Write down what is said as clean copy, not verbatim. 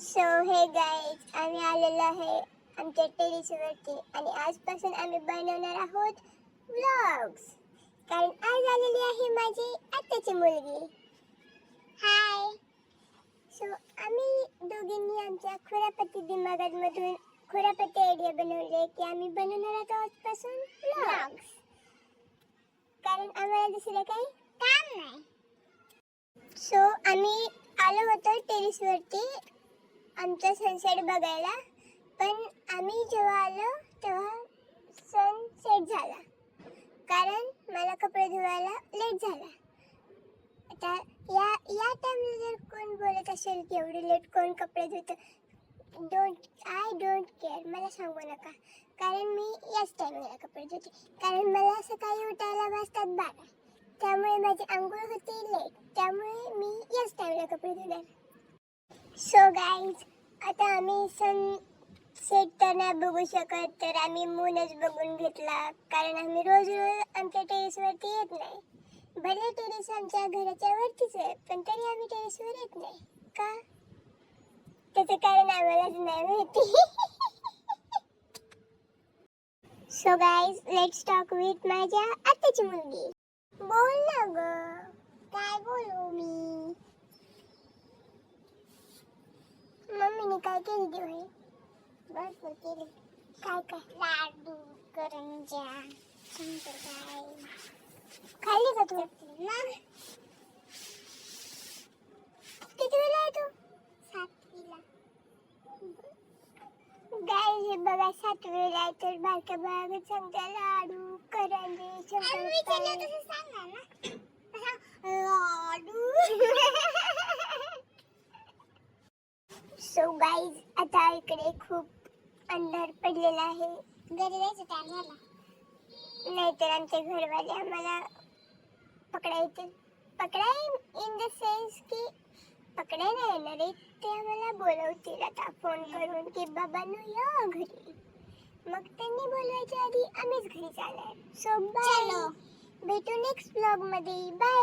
So हे guys, आम्ही आलेलो आहे आमच्या टेरेसवरती आणि आजपासून आम्ही बनवणार आहोत व्लॉग्स. कारण आज आलेली आहे माझी आत्याची मुलगी. हाय. सो आम्ही दोघींनी आमच्या खुरापती दिमागातमधून खुरापती आयडिया बनवले की आम्ही बनवणार आहोत आजपासून व्लॉग्स. कारण आम्हाला दुसरं काही काम नाही. सो आम्ही आलो होतो टेरेसवरती आमचा सनसेट बघायला, पण आम्ही जेव्हा आलो तेव्हा सनसेट झाला. कारण मला कपडे धुवायला लेट झाला. आता या टाइमला जर कोण बोलत असेल की एवढी लेट कोण कपडे धुतं, आय डोंट केअर, मला सांगू नका. कारण मी याच टाइमला कपडे धुते. कारण मला सकाळी उठायला वाजतात 12, त्यामुळे माझी आंघोळ होते लेट. त्यामुळे मी याच टाइमला कपडे धुणार. सो गाईज, आता आम्ही सनसेट तर नाही बघू शकत, तर आम्ही मूनच बघून घेतला. कारण आम्ही रोज रोज आमच्या टेरेसवरती येत नाही. भले टेरेस आमच्या घराच्या वरतीच आहे, पण तरी आम्ही टेरेसवर येत नाही. का? त्याचं कारण आम्हालाच नाही माहिती. So guys, let's talk with माझ्या आत्याची मुलगी. बोल ना ग, काय बोलू मी? मम्मीने काय केली दिवाळी? भरपूर केली. काय काय? लाडू, करंज्या, शंकरपाळी. खाल्ली का तू? कितवीला आहे तू? 7वीला. गाईज, हे बघा 7वीला आहे तर बारक्या बाळाला सांगता लाडू, करंजे, शंकरपाळी. लाडू. सो गाईज, आता इकडे खूप अंधार पडलेला आहे. घरी जायचं टाइम झाला, नाहीतर आमचे घरवाले आम्हाला पकडायचे. पकडाय इन द सेन्स की पकडाय नाही येणार आहे, ते आम्हाला बोलवतील आता फोन करून की बाबांनो या घरी. मग त्यांनी बोलवायच्या आधी आम्हीच घरी जाणार. सो बाय, भेटू नेक्स्ट ब्लॉग मध्ये. बाय.